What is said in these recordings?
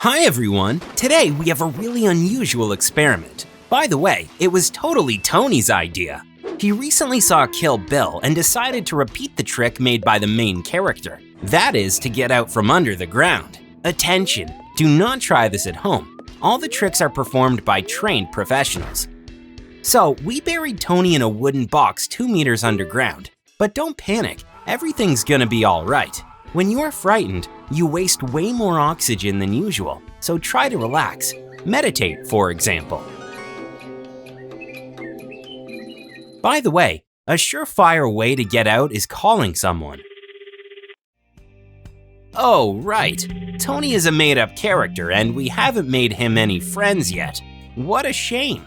Hi everyone! Today we have a really unusual experiment. By the way, it was totally Tony's idea. He recently saw Kill Bill and decided to repeat the trick made by the main character. That is to get out from under the ground. Attention! Do not try this at home. All the tricks are performed by trained professionals. So we buried Tony in a wooden box 2 meters underground. But don't panic, everything's gonna be alright. When you are frightened, you waste way more oxygen than usual, so try to relax. Meditate, for example. By the way, a surefire way to get out is calling someone. Oh, right. Tony is a made-up character and we haven't made him any friends yet. What a shame.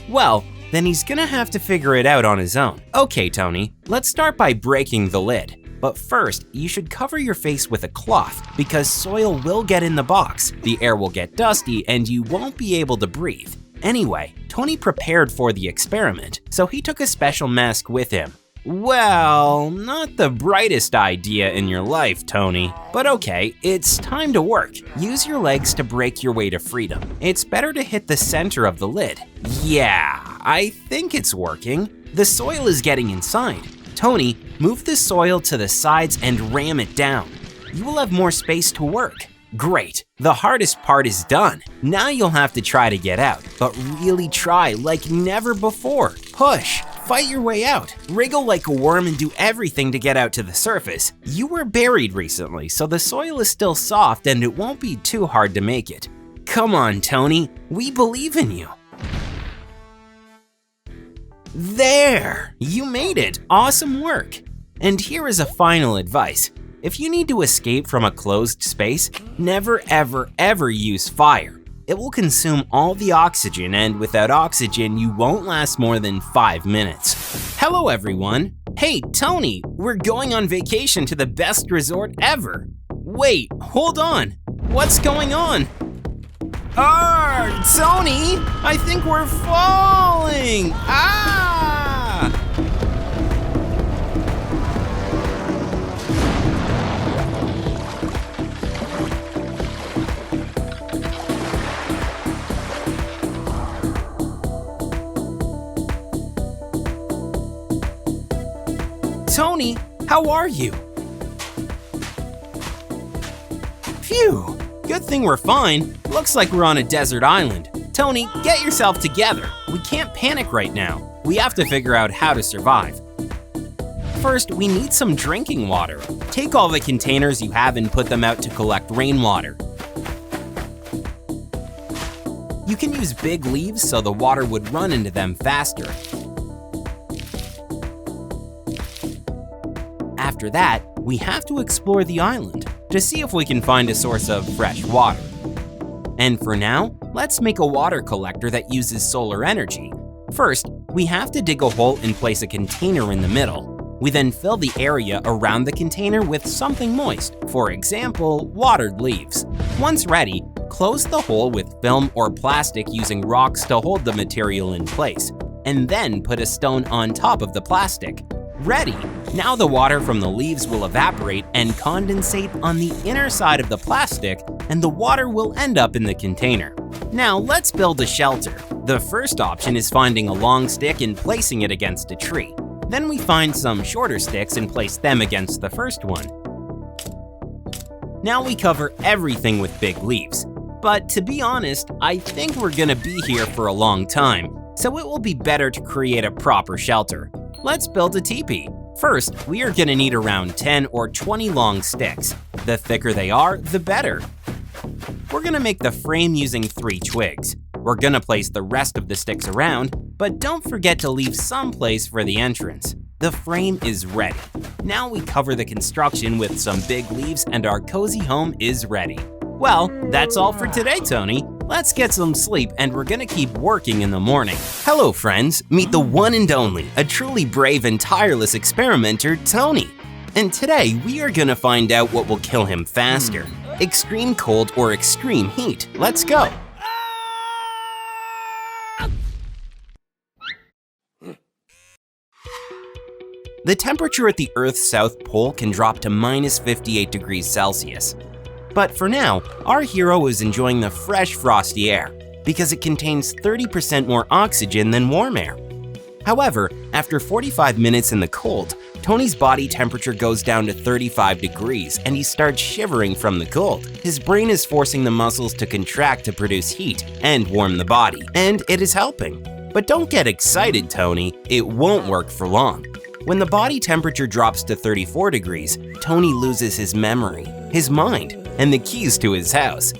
Well, then he's gonna have to figure it out on his own. Okay, Tony, let's start by breaking the lid. But first, you should cover your face with a cloth because soil will get in the box, the air will get dusty, and you won't be able to breathe. Anyway, Tony prepared for the experiment, so he took a special mask with him. Well, not the brightest idea in your life, Tony. But okay, it's time to work. Use your legs to break your way to freedom. It's better to hit the center of the lid. Yeah, I think it's working. The soil is getting inside. Tony, move the soil to the sides and ram it down. You will have more space to work. Great, the hardest part is done. Now you'll have to try to get out, but really try like never before. Push. Fight your way out. Wriggle like a worm and do everything to get out to the surface. You were buried recently, so the soil is still soft and it won't be too hard to make it. Come on, Tony, we believe in you. There! You made it! Awesome work! And here is a final advice. If you need to escape from a closed space, never ever use fire. It will consume all the oxygen, and without oxygen, you won't last more than 5 minutes. Hello everyone! Hey Tony, we're going on vacation to the best resort ever! Wait, hold on! What's going on? Tony! I think we're falling! Tony, how are you? Phew, good thing we're fine. Looks like we're on a desert island. Tony, get yourself together. We can't panic right now. We have to figure out how to survive. First, we need some drinking water. Take all the containers you have and put them out to collect rainwater. You can use big leaves so the water would run into them faster. After that, we have to explore the island to see if we can find a source of fresh water. And for now, let's make a water collector that uses solar energy. First, we have to dig a hole and place a container in the middle. We then fill the area around the container with something moist, for example, watered leaves. Once ready, close the hole with film or plastic using rocks to hold the material in place, and then put a stone on top of the plastic. Ready! Now the water from the leaves will evaporate and condensate on the inner side of the plastic, and the water will end up in the container. Now let's build a shelter. The first option is finding a long stick and placing it against a tree. Then we find some shorter sticks and place them against the first one. Now we cover everything with big leaves. But to be honest, I think we're gonna be here for a long time, so it will be better to create a proper shelter. Let's build a teepee. First, we are gonna need around 10 or 20 long sticks. The thicker they are, the better. We're gonna make the frame using 3 twigs. We're gonna place the rest of the sticks around, but don't forget to leave some place for the entrance. The frame is ready. Now we cover the construction with some big leaves and our cozy home is ready. Well, that's all for today, Tony. Let's get some sleep and we're gonna keep working in the morning. Hello friends, meet the one and only, a truly brave and tireless experimenter, Tony. And today we are gonna find out what will kill him faster, extreme cold or extreme heat. Let's go. The temperature at the Earth's South Pole can drop to minus 58 degrees Celsius. But for now, our hero is enjoying the fresh, frosty air because it contains 30% more oxygen than warm air. However, after 45 minutes in the cold, Tony's body temperature goes down to 35 degrees and he starts shivering from the cold. His brain is forcing the muscles to contract to produce heat and warm the body, and it is helping. But don't get excited, Tony, it won't work for long. When the body temperature drops to 34 degrees, Tony loses his memory, his mind, and the keys to his house.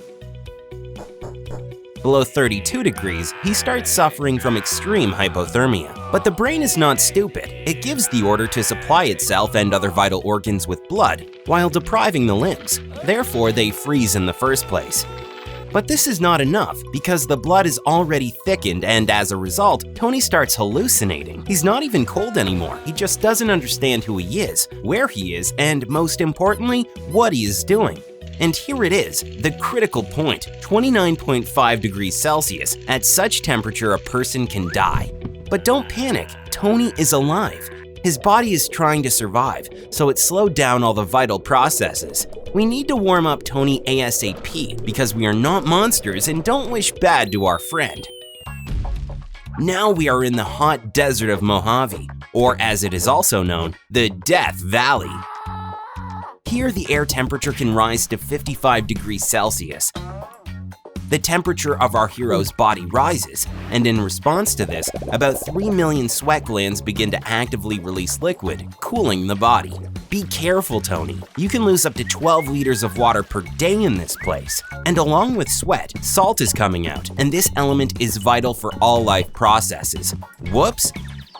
Below 32 degrees, he starts suffering from extreme hypothermia. But the brain is not stupid. It gives the order to supply itself and other vital organs with blood, while depriving the limbs. Therefore, they freeze in the first place. But this is not enough, because the blood is already thickened, and as a result, Tony starts hallucinating. He's not even cold anymore. He just doesn't understand who he is, where he is, and most importantly, what he is doing. And here it is, the critical point, 29.5 degrees Celsius. At such temperature, a person can die. But don't panic, Tony is alive. His body is trying to survive, so it slowed down all the vital processes. We need to warm up Tony ASAP because we are not monsters and don't wish bad to our friend. Now we are in the hot desert of Mojave, or as it is also known, the Death Valley. Here, the air temperature can rise to 55 degrees Celsius. The temperature of our hero's body rises, and in response to this, about 3 million sweat glands begin to actively release liquid, cooling the body. Be careful, Tony. You can lose up to 12 liters of water per day in this place. And along with sweat, salt is coming out, and this element is vital for all life processes. Whoops!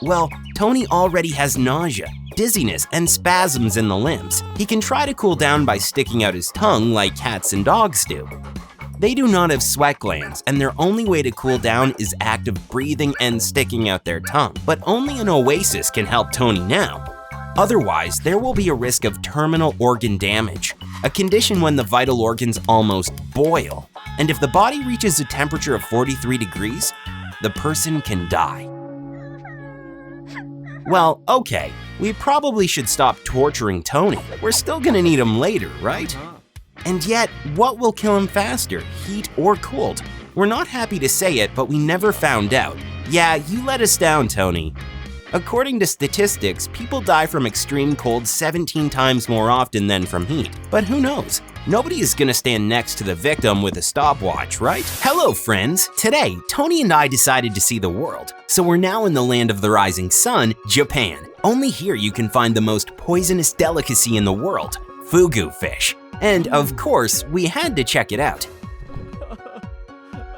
Well, Tony already has nausea, dizziness, and spasms in the limbs. He can try to cool down by sticking out his tongue like cats and dogs do. They do not have sweat glands, and their only way to cool down is active breathing and sticking out their tongue. But only an oasis can help Tony now. Otherwise, there will be a risk of terminal organ damage, a condition when the vital organs almost boil. And if the body reaches a temperature of 43 degrees, the person can die. Well, okay, we probably should stop torturing Tony. We're still gonna need him later, right? And yet, what will kill him faster, heat or cold? We're not happy to say it, but we never found out. Yeah, you let us down, Tony. According to statistics, people die from extreme cold 17 times more often than from heat. But who knows? Nobody is gonna stand next to the victim with a stopwatch, right? Hello, friends! Today, Tony and I decided to see the world. So we're now in the land of the rising sun, Japan. Only here you can find the most poisonous delicacy in the world, fugu fish. And of course, we had to check it out.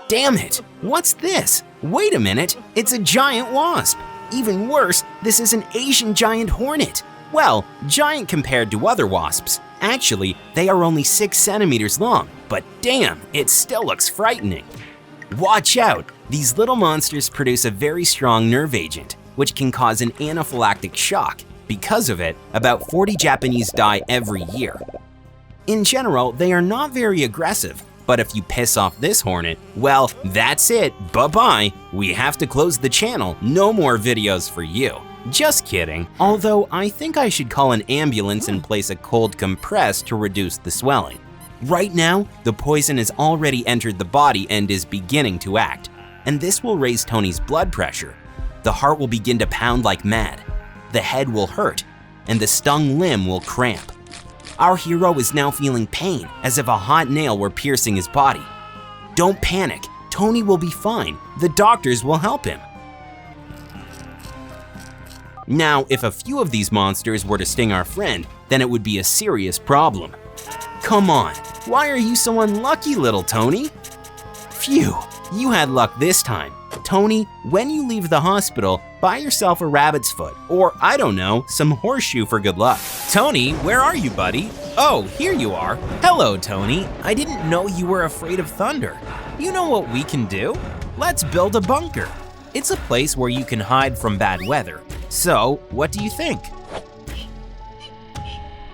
Damn it! What's this? Wait a minute, it's a giant wasp! Even worse, this is an Asian giant hornet. Well, giant compared to other wasps. Actually, they are only 6 centimeters long, but damn, it still looks frightening. Watch out! These little monsters produce a very strong nerve agent, which can cause an anaphylactic shock. Because of it, about 40 Japanese die every year. In general, they are not very aggressive, but if you piss off this hornet, well, that's it, bye-bye. We have to close the channel, no more videos for you. Just kidding, although I think I should call an ambulance and place a cold compress to reduce the swelling. Right now, the poison has already entered the body and is beginning to act, and this will raise Tony's blood pressure. The heart will begin to pound like mad, the head will hurt, and the stung limb will cramp. Our hero is now feeling pain, as if a hot nail were piercing his body. Don't panic, Tony will be fine. The doctors will help him. Now, if a few of these monsters were to sting our friend, then it would be a serious problem. Come on, why are you so unlucky, little Tony? Phew, you had luck this time. Tony, when you leave the hospital, buy yourself a rabbit's foot, or I don't know, some horseshoe for good luck. Tony, where are you, buddy? Oh, here you are. Hello, Tony. I didn't know you were afraid of thunder. You know what we can do? Let's build a bunker. It's a place where you can hide from bad weather. So, what do you think?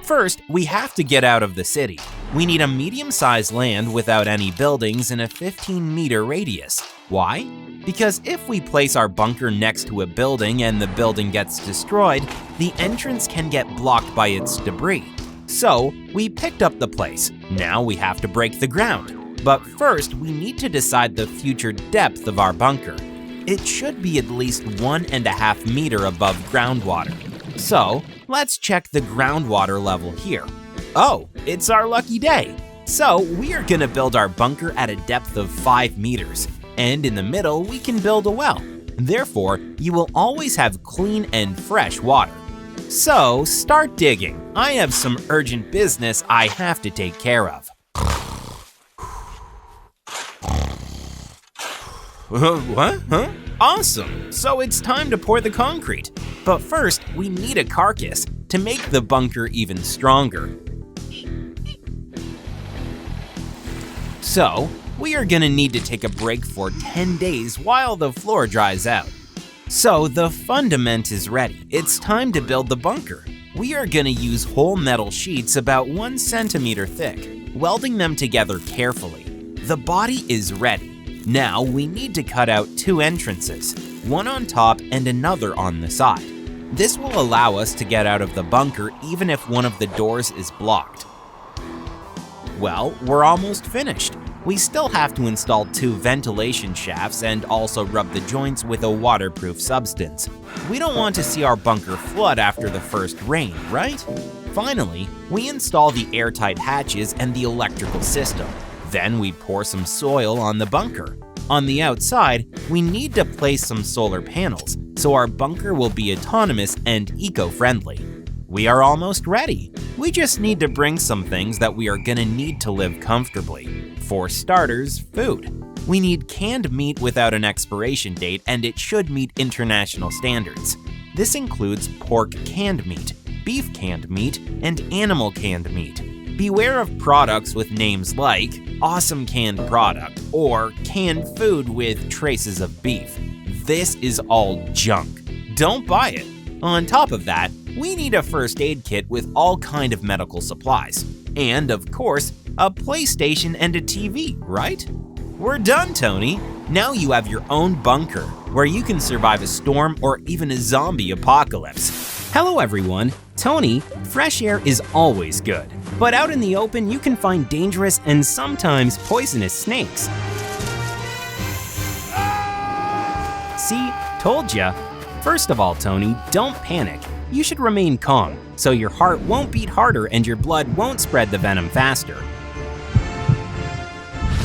First, we have to get out of the city. We need a medium-sized land without any buildings in a 15-meter radius. Why? Because if we place our bunker next to a building and the building gets destroyed, the entrance can get blocked by its debris. So, we picked up the place. Now we have to break the ground. But first, we need to decide the future depth of our bunker. It should be at least 1.5 meters above groundwater. So, let's check the groundwater level here. Oh, it's our lucky day. So, we are gonna build our bunker at a depth of 5 meters. And in the middle, we can build a well. Therefore, you will always have clean and fresh water. So, start digging. I have some urgent business I have to take care of. What? Huh? Awesome! So it's time to pour the concrete. But first, we need a carcass to make the bunker even stronger. So, we are gonna need to take a break for 10 days while the floor dries out. So the fundament is ready. It's time to build the bunker. We are gonna use whole metal sheets about 1 centimeter thick, welding them together carefully. The body is ready. Now we need to cut out 2 entrances, one on top and another on the side. This will allow us to get out of the bunker even if one of the doors is blocked. Well, we're almost finished. We still have to install 2 ventilation shafts and also rub the joints with a waterproof substance. We don't want to see our bunker flood after the first rain, right? Finally, we install the airtight hatches and the electrical system. Then we pour some soil on the bunker. On the outside, we need to place some solar panels so our bunker will be autonomous and eco-friendly. We are almost ready. We just need to bring some things that we are gonna need to live comfortably. For starters, food. We need canned meat without an expiration date, and it should meet international standards. This includes pork canned meat, beef canned meat, and animal canned meat. Beware of products with names like awesome canned product or canned food with traces of beef. This is all junk. Don't buy it. On top of that, we need a first aid kit with all kind of medical supplies. And of course, a PlayStation and a TV, right? We're done, Tony. Now you have your own bunker where you can survive a storm or even a zombie apocalypse. Hello everyone, Tony. Fresh air is always good, but out in the open you can find dangerous and sometimes poisonous snakes. See, told ya. First of all, Tony, don't panic. You should remain calm, so your heart won't beat harder and your blood won't spread the venom faster.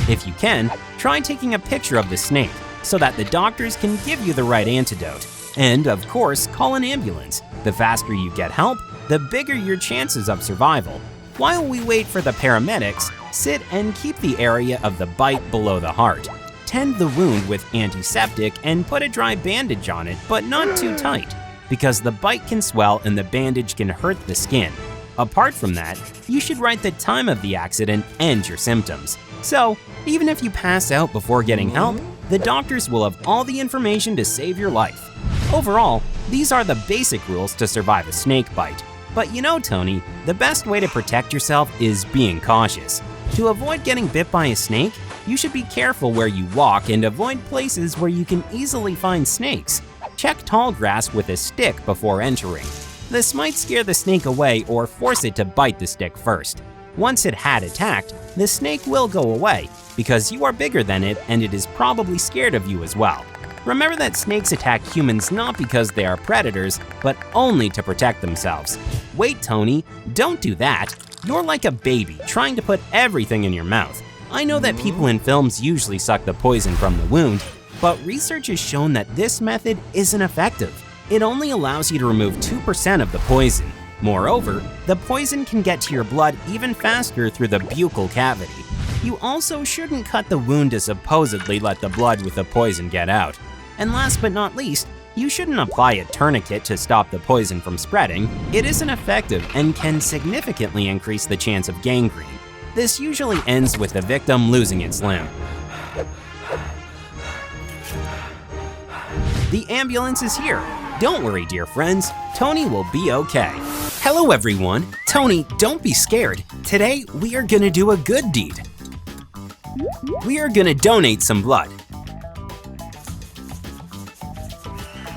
If you can, try taking a picture of the snake so that the doctors can give you the right antidote. And of course, call an ambulance. The faster you get help, the bigger your chances of survival. While we wait for the paramedics, sit and keep the area of the bite below the heart. Tend the wound with antiseptic and put a dry bandage on it, but not too tight, because the bite can swell and the bandage can hurt the skin. Apart from that, you should write the time of the accident and your symptoms. So, even if you pass out before getting help, the doctors will have all the information to save your life. Overall, these are the basic rules to survive a snake bite. But you know, Tony, the best way to protect yourself is being cautious. To avoid getting bit by a snake, you should be careful where you walk and avoid places where you can easily find snakes. Check tall grass with a stick before entering. This might scare the snake away or force it to bite the stick first. Once it had attacked, the snake will go away because you are bigger than it and it is probably scared of you as well. Remember that snakes attack humans not because they are predators, but only to protect themselves. Wait, Tony, don't do that. You're like a baby trying to put everything in your mouth. I know that people in films usually suck the poison from the wound, but research has shown that this method isn't effective. It only allows you to remove 2% of the poison. Moreover, the poison can get to your blood even faster through the buccal cavity. You also shouldn't cut the wound to supposedly let the blood with the poison get out. And last but not least, you shouldn't apply a tourniquet to stop the poison from spreading. It isn't effective and can significantly increase the chance of gangrene. This usually ends with the victim losing its limb. The ambulance is here. Don't worry, dear friends, Tony will be okay. Hello everyone, Tony, don't be scared. Today, we are gonna do a good deed. We are gonna donate some blood.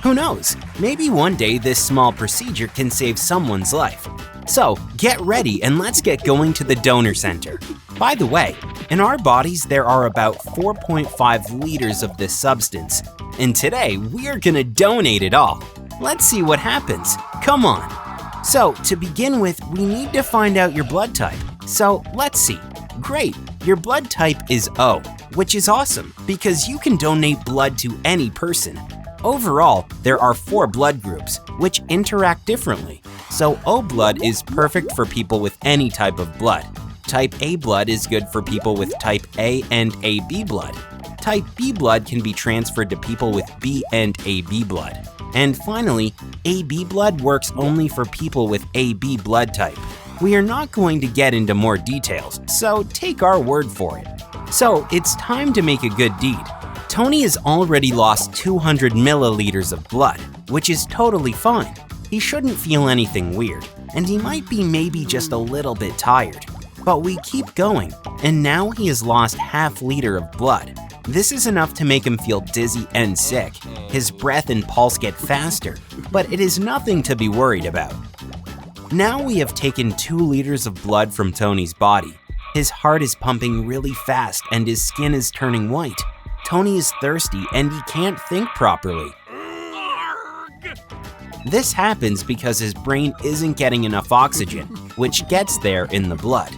Who knows? Maybe one day this small procedure can save someone's life. So get ready and let's get going to the donor center. By the way, in our bodies there are about 4.5 liters of this substance, and today we are gonna donate it all. Let's see what happens. Come on. So to begin with, we need to find out your blood type. So let's see. Great, your blood type is O, which is awesome because you can donate blood to any person. Overall, there are 4 blood groups, which interact differently. So O blood is perfect for people with any type of blood. Type A blood is good for people with type A and AB blood. Type B blood can be transferred to people with B and AB blood. And finally, AB blood works only for people with AB blood type. We are not going to get into more details, so take our word for it. So it's time to make a good deed. Tony has already lost 200 milliliters of blood, which is totally fine. He shouldn't feel anything weird, and he might be maybe just a little bit tired. But we keep going, and now he has lost half liter of blood. This is enough to make him feel dizzy and sick. His breath and pulse get faster, but it is nothing to be worried about. Now we have taken 2 liters of blood from Tony's body. His heart is pumping really fast and his skin is turning white. Tony is thirsty and he can't think properly. This happens because his brain isn't getting enough oxygen, which gets there in the blood.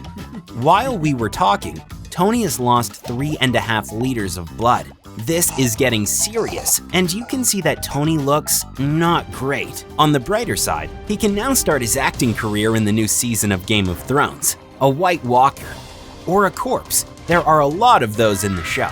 While we were talking, Tony has lost 3.5 liters of blood. This is getting serious, and you can see that Tony looks not great. On the brighter side, he can now start his acting career in the new season of Game of Thrones. A White Walker, or a corpse. There are a lot of those in the show.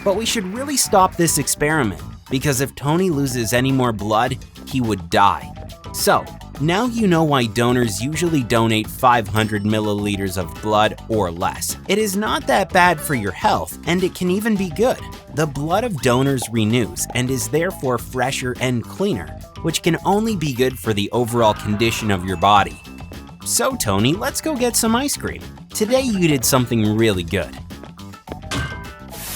But we should really stop this experiment, because if Tony loses any more blood, he would die. So, now you know why donors usually donate 500 milliliters of blood or less. It is not that bad for your health, and it can even be good. The blood of donors renews and is therefore fresher and cleaner, which can only be good for the overall condition of your body. So Tony, let's go get some ice cream. Today you did something really good.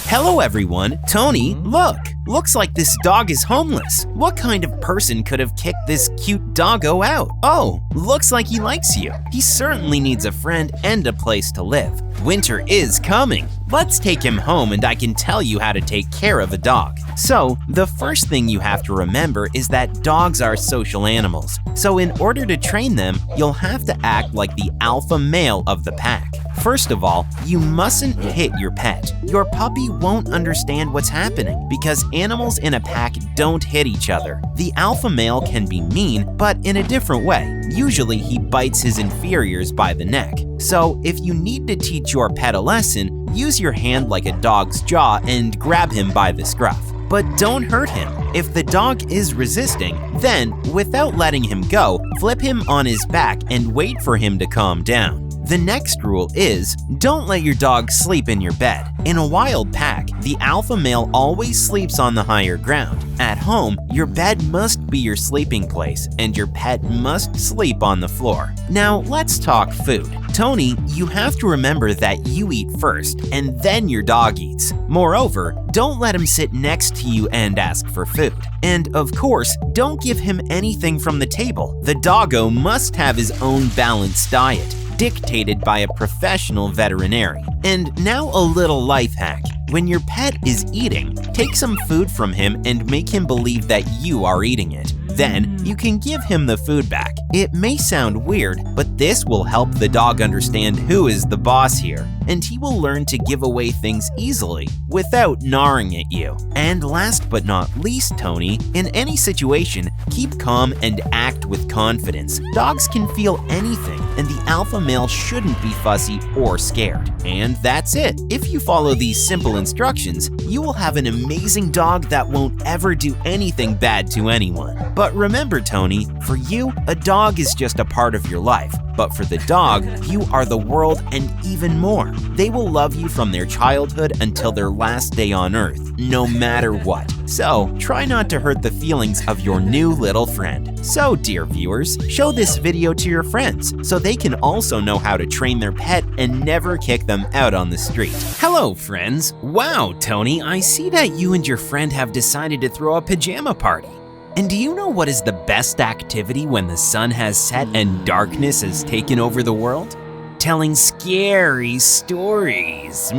Hello everyone, Tony, look! Looks like this dog is homeless. What kind of person could have kicked this cute doggo out? Oh, looks like he likes you. He certainly needs a friend and a place to live. Winter is coming. Let's take him home and I can tell you how to take care of a dog. So, the first thing you have to remember is that dogs are social animals. So in order to train them, you'll have to act like the alpha male of the pack. First of all, you mustn't hit your pet. Your puppy won't understand what's happening because animals in a pack don't hit each other. The alpha male can be mean, but in a different way. Usually he bites his inferiors by the neck. So if you need to teach your pet a lesson, use your hand like a dog's jaw and grab him by the scruff. But don't hurt him. If the dog is resisting, then, without letting him go, flip him on his back and wait for him to calm down. The next rule is, don't let your dog sleep in your bed. In a wild pack, the alpha male always sleeps on the higher ground. At home, your bed must be your sleeping place, and your pet must sleep on the floor. Now, let's talk food. Tony, you have to remember that you eat first, and then your dog eats. Moreover, don't let him sit next to you and ask for food. And of course, don't give him anything from the table. The doggo must have his own balanced diet, dictated by a professional veterinarian. And now a little life hack. When your pet is eating, take some food from him and make him believe that you are eating it. Then, you can give him the food back. It may sound weird, but this will help the dog understand who is the boss here, and he will learn to give away things easily without gnawing at you. And last but not least, Tony, in any situation, keep calm and act with confidence. Dogs can feel anything, and the alpha male shouldn't be fussy or scared. And that's it. If you follow these simple instructions, you will have an amazing dog that won't ever do anything bad to anyone. But remember, Tony, for you, a dog dog is just a part of your life, but for the dog, you are the world and even more. They will love you from their childhood until their last day on earth, no matter what. So, try not to hurt the feelings of your new little friend. So, dear viewers, show this video to your friends so they can also know how to train their pet and never kick them out on the street. Hello, friends. Wow, Tony, I see that you and your friend have decided to throw a pajama party. And do you know what is the best activity when the sun has set and darkness has taken over the world? Telling scary stories.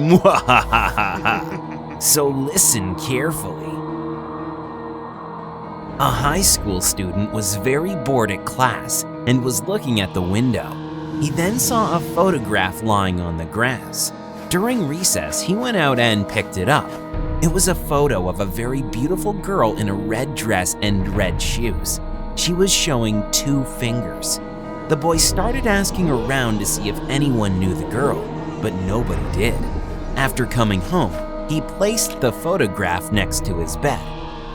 So listen carefully. A high school student was very bored at class and was looking at the window. He then saw a photograph lying on the grass. During recess, he went out and picked it up. It was a photo of a very beautiful girl in a red dress and red shoes. She was showing 2 fingers. The boy started asking around to see if anyone knew the girl, but nobody did. After coming home, he placed the photograph next to his bed.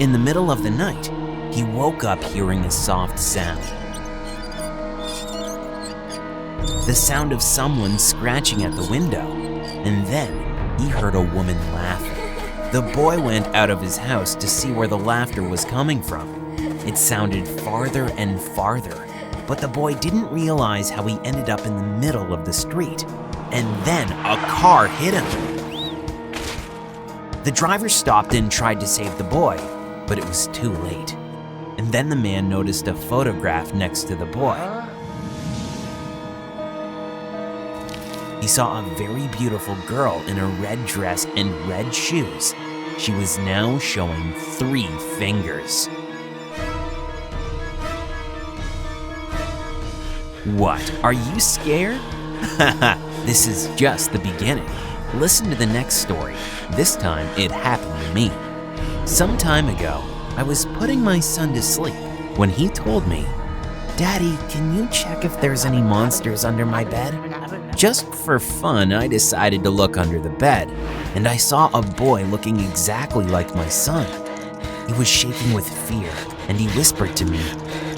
In the middle of the night, he woke up hearing a soft sound. The sound of someone scratching at the window, and then he heard a woman laughing. The boy went out of his house to see where the laughter was coming from. It sounded farther and farther, but the boy didn't realize how he ended up in the middle of the street. And then a car hit him. The driver stopped and tried to save the boy, but it was too late. And then the man noticed a photograph next to the boy. He saw a very beautiful girl in a red dress and red shoes. She was now showing 3 fingers. What, are you scared? This is just the beginning. Listen to the next story. This time it happened to me. Some time ago, I was putting my son to sleep when he told me, "Daddy, can you check if there's any monsters under my bed?" Just for fun, I decided to look under the bed, and I saw a boy looking exactly like my son. He was shaking with fear, and he whispered to me,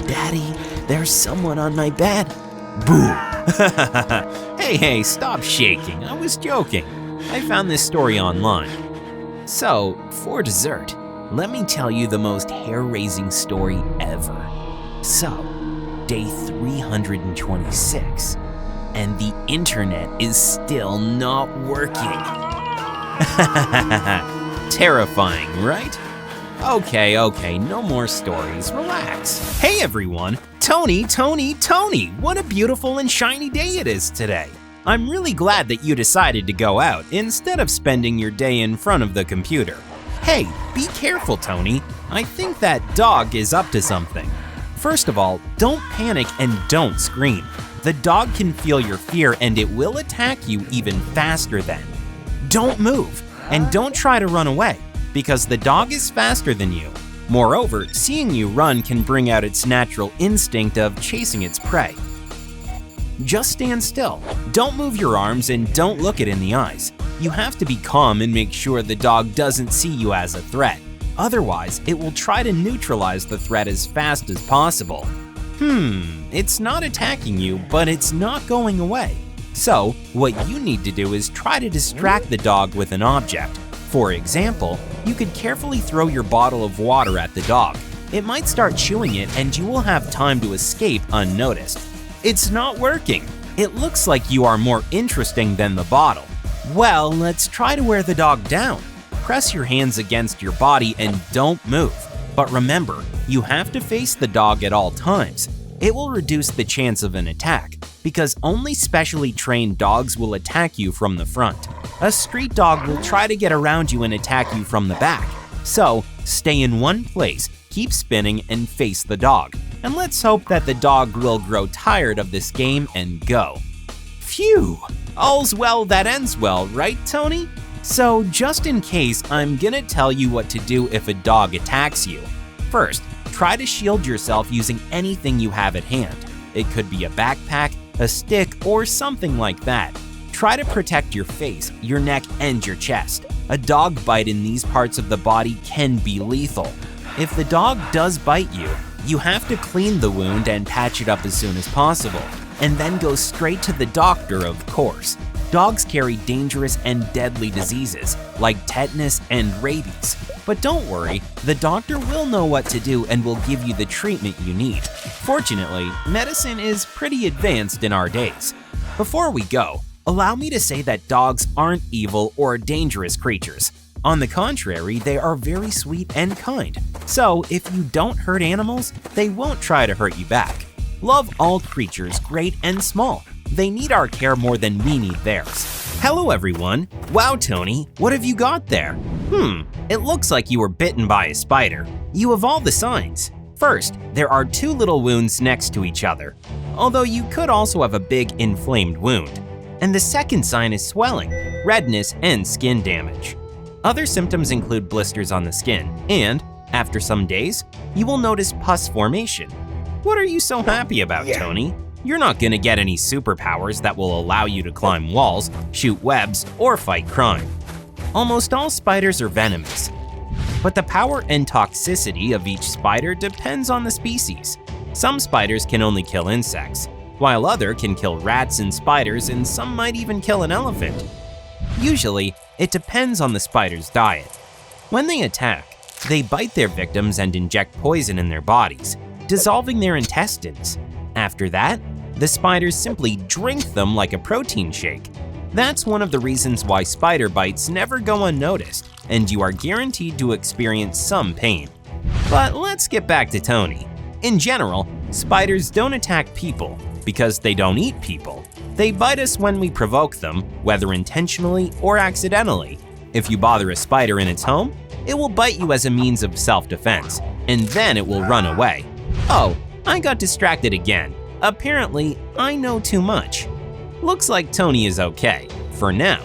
"Daddy, there's someone on my bed." Boo! Hey, stop shaking. I was joking. I found this story online. So, for dessert, let me tell you the most hair-raising story ever. So, day 326. And the internet is still not working. Terrifying, right? Okay, no more stories, relax. Hey everyone, Tony, what a beautiful and shiny day it is today. I'm really glad that you decided to go out instead of spending your day in front of the computer. Hey, be careful, Tony. I think that dog is up to something. First of all, don't panic and don't scream. The dog can feel your fear and it will attack you even faster then. Don't move and don't try to run away because the dog is faster than you. Moreover, seeing you run can bring out its natural instinct of chasing its prey. Just stand still, don't move your arms and don't look it in the eyes. You have to be calm and make sure the dog doesn't see you as a threat. Otherwise, it will try to neutralize the threat as fast as possible. It's not attacking you, but it's not going away. So, what you need to do is try to distract the dog with an object. For example, you could carefully throw your bottle of water at the dog. It might start chewing it and you will have time to escape unnoticed. It's not working. It looks like you are more interesting than the bottle. Well, let's try to wear the dog down. Press your hands against your body and don't move. But remember, you have to face the dog at all times. It will reduce the chance of an attack, because only specially trained dogs will attack you from the front. A street dog will try to get around you and attack you from the back. So, stay in one place, keep spinning, and face the dog. And let's hope that the dog will grow tired of this game and go. Phew! All's well that ends well, right, Tony? So, just in case, I'm gonna tell you what to do if a dog attacks you. First, try to shield yourself using anything you have at hand. It could be a backpack, a stick, or something like that. Try to protect your face, your neck, and your chest. A dog bite in these parts of the body can be lethal. If the dog does bite you, You have to clean the wound and patch it up as soon as possible, and then go straight to the doctor, of course. Dogs carry dangerous and deadly diseases like tetanus and rabies. But don't worry, the doctor will know what to do and will give you the treatment you need. Fortunately, medicine is pretty advanced in our days. Before we go, allow me to say that dogs aren't evil or dangerous creatures. On the contrary, they are very sweet and kind. So if you don't hurt animals, they won't try to hurt you back. Love all creatures, great and small. They need our care more than we need theirs. Hello everyone. Wow, Tony, what have you got there? It looks like you were bitten by a spider. You have all the signs. First, there are 2 little wounds next to each other, although you could also have a big inflamed wound. And the second sign is swelling, redness, and skin damage. Other symptoms include blisters on the skin, and after some days, you will notice pus formation. What are you so happy about, Tony? You're not gonna get any superpowers that will allow you to climb walls, shoot webs, or fight crime. Almost all spiders are venomous, but the power and toxicity of each spider depends on the species. Some spiders can only kill insects, while others can kill rats and spiders, and some might even kill an elephant. Usually, it depends on the spider's diet. When they attack, they bite their victims and inject poison in their bodies, dissolving their intestines. After that, the spiders simply drink them like a protein shake. That's one of the reasons why spider bites never go unnoticed, and you are guaranteed to experience some pain. But let's get back to Tony. In general, spiders don't attack people because they don't eat people. They bite us when we provoke them, whether intentionally or accidentally. If you bother a spider in its home, it will bite you as a means of self-defense, and then it will run away. Oh, I got distracted again. Apparently, I know too much. Looks like Tony is okay, for now.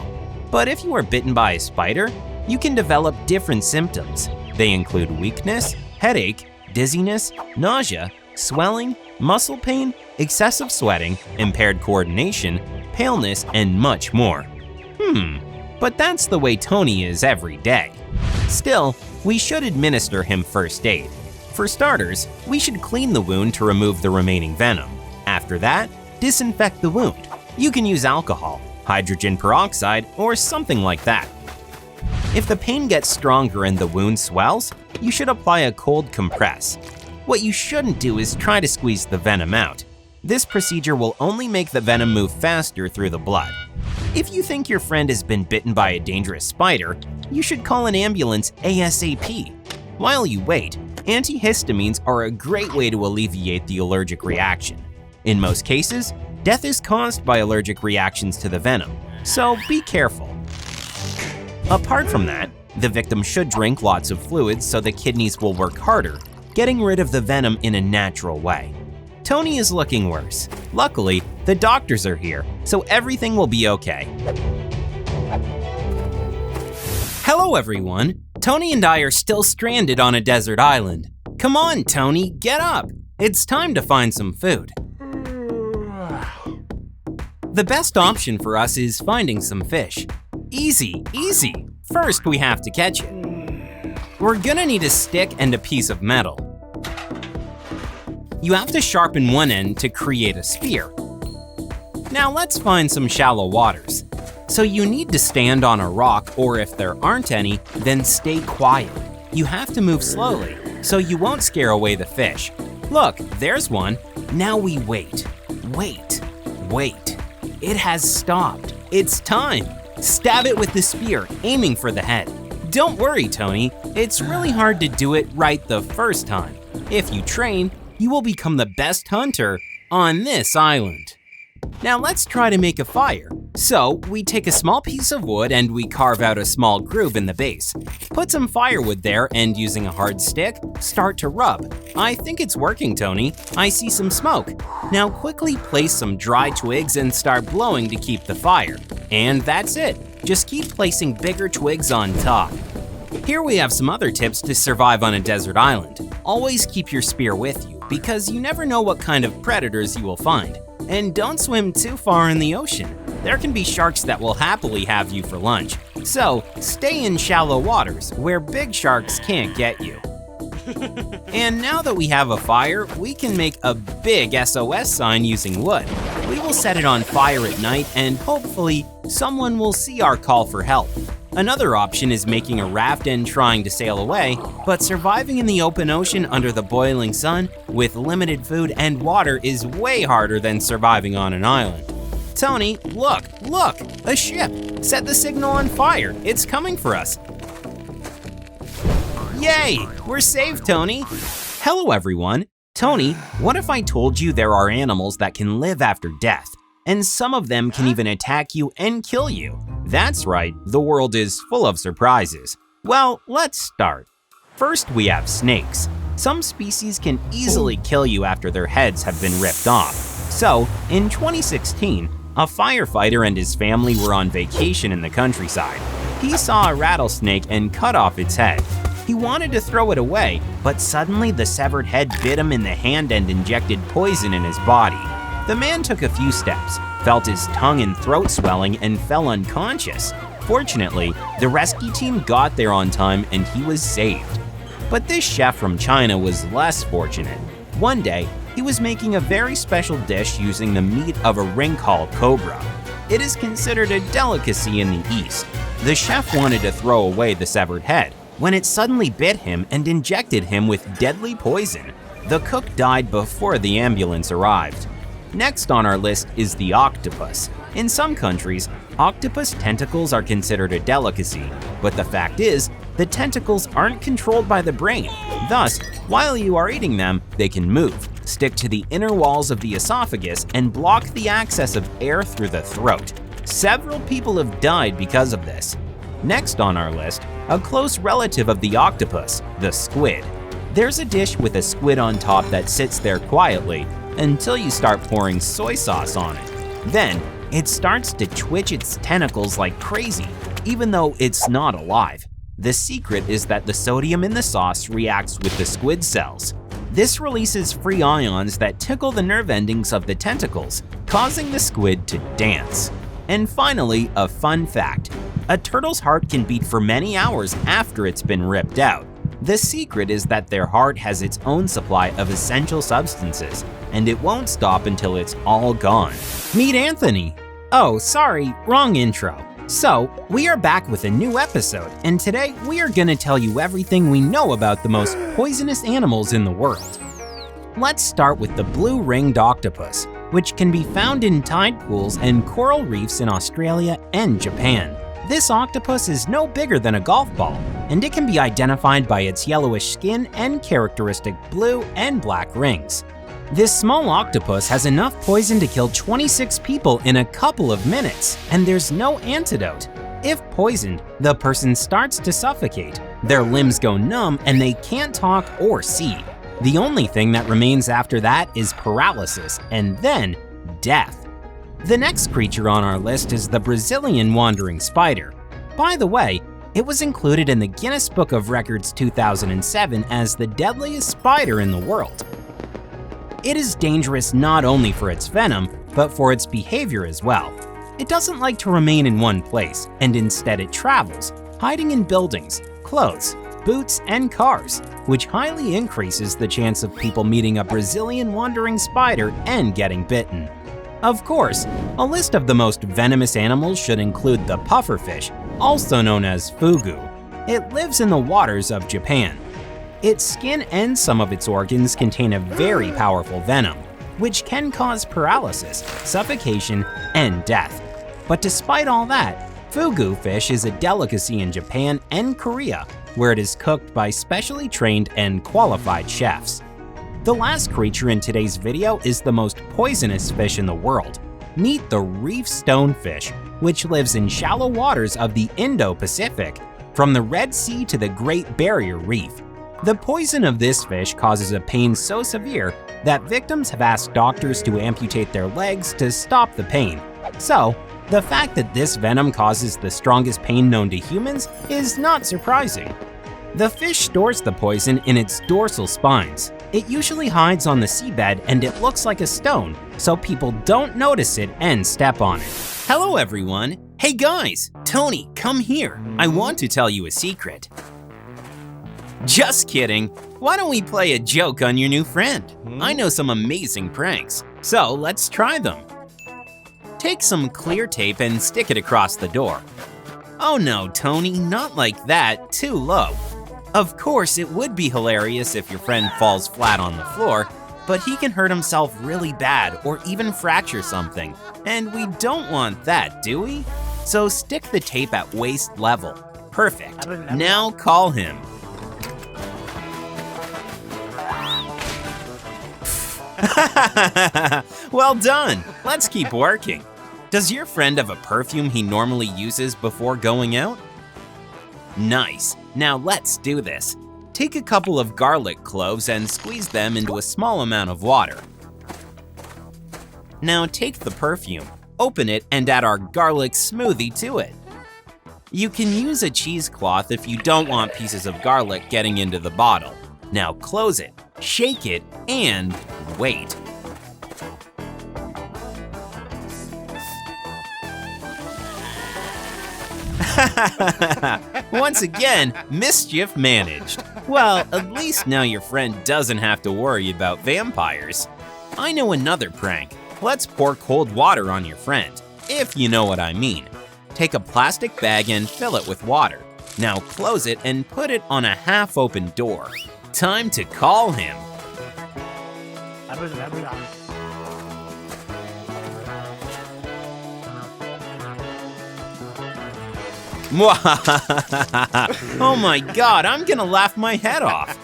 But if you are bitten by a spider, you can develop different symptoms. They include weakness, headache, dizziness, nausea, swelling, muscle pain, excessive sweating, impaired coordination, paleness, and much more. But that's the way Tony is every day. Still, we should administer him first aid. For starters, we should clean the wound to remove the remaining venom. After that, disinfect the wound. You can use alcohol, hydrogen peroxide, or something like that. If the pain gets stronger and the wound swells, you should apply a cold compress. What you shouldn't do is try to squeeze the venom out. This procedure will only make the venom move faster through the blood. If you think your friend has been bitten by a dangerous spider, you should call an ambulance ASAP. While you wait, antihistamines are a great way to alleviate the allergic reaction. In most cases, death is caused by allergic reactions to the venom, so be careful. Apart from that, the victim should drink lots of fluids so the kidneys will work harder, getting rid of the venom in a natural way. Tony is looking worse. Luckily, the doctors are here, so everything will be okay. Hello everyone! Tony and I are still stranded on a desert island. Come on, Tony, get up! It's time to find some food. The best option for us is finding some fish. Easy, easy. First, we have to catch it. We're gonna need a stick and a piece of metal. You have to sharpen one end to create a spear. Now let's find some shallow waters. So you need to stand on a rock, or if there aren't any, then stay quiet. You have to move slowly, so you won't scare away the fish. Look, there's one. Now we wait. Wait. It has stopped. It's time. Stab it with the spear, aiming for the head. Don't worry, Tony. It's really hard to do it right the first time. If you train, you will become the best hunter on this island. Now let's try to make a fire. So we take a small piece of wood and we carve out a small groove in the base. Put some firewood there and using a hard stick, start to rub. I think it's working, Tony. I see some smoke. Now quickly place some dry twigs and start blowing to keep the fire. And that's it. Just keep placing bigger twigs on top. Here we have some other tips to survive on a desert island. Always keep your spear with you because you never know what kind of predators you will find. And don't swim too far in the ocean. There can be sharks that will happily have you for lunch. So stay in shallow waters where big sharks can't get you. And now that we have a fire, we can make a big SOS sign using wood. We will set it on fire at night and hopefully someone will see our call for help. Another option is making a raft and trying to sail away, but surviving in the open ocean under the boiling sun with limited food and water is way harder than surviving on an island. Tony, look, a ship! Set the signal on fire, it's coming for us. Yay, we're safe, Tony. Hello, everyone. Tony, what if I told you there are animals that can live after death, and some of them can even attack you and kill you? That's right, the world is full of surprises. Well, let's start. First, we have snakes. Some species can easily kill you after their heads have been ripped off. So, in 2016, a firefighter and his family were on vacation in the countryside. He saw a rattlesnake and cut off its head. He wanted to throw it away, but suddenly the severed head bit him in the hand and injected poison in his body. The man took a few steps, felt his tongue and throat swelling, and fell unconscious. Fortunately, the rescue team got there on time and he was saved. But this chef from China was less fortunate. One day, he was making a very special dish using the meat of a ring called cobra. It is considered a delicacy in the East. The chef wanted to throw away the severed head when it suddenly bit him and injected him with deadly poison. The cook died before the ambulance arrived. Next on our list is the octopus. In some countries, octopus tentacles are considered a delicacy, but the fact is, the tentacles aren't controlled by the brain. Thus, while you are eating them, they can move, stick to the inner walls of the esophagus, and block the access of air through the throat. Several people have died because of this. Next on our list, a close relative of the octopus, the squid. There's a dish with a squid on top that sits there quietly until you start pouring soy sauce on it. Then, it starts to twitch its tentacles like crazy, even though it's not alive. The secret is that the sodium in the sauce reacts with the squid cells. This releases free ions that tickle the nerve endings of the tentacles, causing the squid to dance. And finally, a fun fact. A turtle's heart can beat for many hours after it's been ripped out. The secret is that their heart has its own supply of essential substances, and it won't stop until it's all gone. Meet Anthony. Oh, sorry, wrong intro. So, we are back with a new episode, and today we are gonna tell you everything we know about the most poisonous animals in the world. Let's start with the blue-ringed octopus, which can be found in tide pools and coral reefs in Australia and Japan. This octopus is no bigger than a golf ball, and it can be identified by its yellowish skin and characteristic blue and black rings. This small octopus has enough poison to kill 26 people in a couple of minutes, and there's no antidote. If poisoned, the person starts to suffocate, their limbs go numb, and they can't talk or see. The only thing that remains after that is paralysis, and then death. The next creature on our list is the Brazilian wandering spider. By the way, it was included in the Guinness Book of Records 2007 as the deadliest spider in the world. It is dangerous not only for its venom, but for its behavior as well. It doesn't like to remain in one place, and instead it travels, hiding in buildings, clothes, boots, and cars, which highly increases the chance of people meeting a Brazilian wandering spider and getting bitten. Of course, a list of the most venomous animals should include the pufferfish, also known as fugu. It lives in the waters of Japan. Its skin and some of its organs contain a very powerful venom, which can cause paralysis, suffocation, and death. But despite all that, fugu fish is a delicacy in Japan and Korea, where it is cooked by specially trained and qualified chefs. The last creature in today's video is the most poisonous fish in the world. Meet the reef stonefish, which lives in shallow waters of the Indo-Pacific, from the Red Sea to the Great Barrier Reef. The poison of this fish causes a pain so severe that victims have asked doctors to amputate their legs to stop the pain. So, the fact that this venom causes the strongest pain known to humans is not surprising. The fish stores the poison in its dorsal spines. It usually hides on the seabed and it looks like a stone, so people don't notice it and step on it. Hello everyone! Hey guys! Tony, come here! I want to tell you a secret. Just kidding. Why don't we play a joke on your new friend? I know some amazing pranks, so let's try them. Take some clear tape and stick it across the door. Oh no, Tony, not like that, too low. Of course, it would be hilarious if your friend falls flat on the floor, but he can hurt himself really bad or even fracture something. And we don't want that, do we? So stick the tape at waist level. Perfect. Now call him. Well done. Let's keep working. Does your friend have a perfume he normally uses before going out? Nice. Now let's do this. Take a couple of garlic cloves and squeeze them into a small amount of water. Now take the perfume, open it, and add our garlic smoothie to it. You can use a cheesecloth if you don't want pieces of garlic getting into the bottle. Now close it, shake it, and wait. Once again, mischief managed. Well, at least now your friend doesn't have to worry about vampires. I know another prank. Let's pour cold water on your friend, if you know what I mean. Take a plastic bag and fill it with water. Now close it and put it on a half-open door. Time to call him. Oh my god, I'm gonna laugh my head off.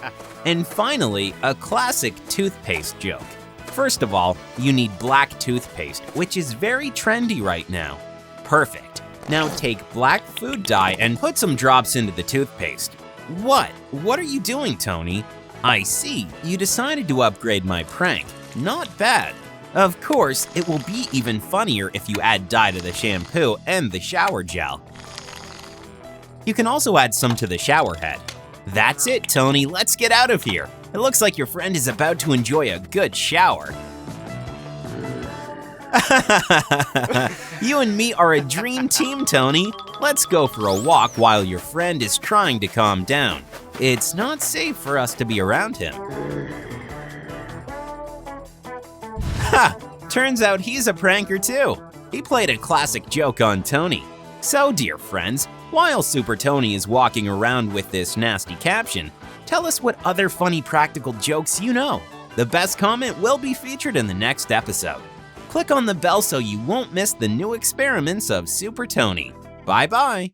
And finally, a classic toothpaste joke. First of all, you need black toothpaste, which is very trendy right now. Perfect. Now take black food dye and put some drops into the toothpaste. What? What are you doing, Tony? I see, you decided to upgrade my prank. Not bad. Of course, it will be even funnier if you add dye to the shampoo and the shower gel. You can also add some to the shower head. That's it, Tony, let's get out of here. It looks like your friend is about to enjoy a good shower. You and me are a dream team, Tony. Let's go for a walk while your friend is trying to calm down. It's not safe for us to be around him. Ha! Turns out he's a pranker too. He played a classic joke on Tony. So, dear friends, while Super Tony is walking around with this nasty caption, tell us what other funny practical jokes you know. The best comment will be featured in the next episode. Click on the bell so you won't miss the new experiments of Super Tony. Bye-bye.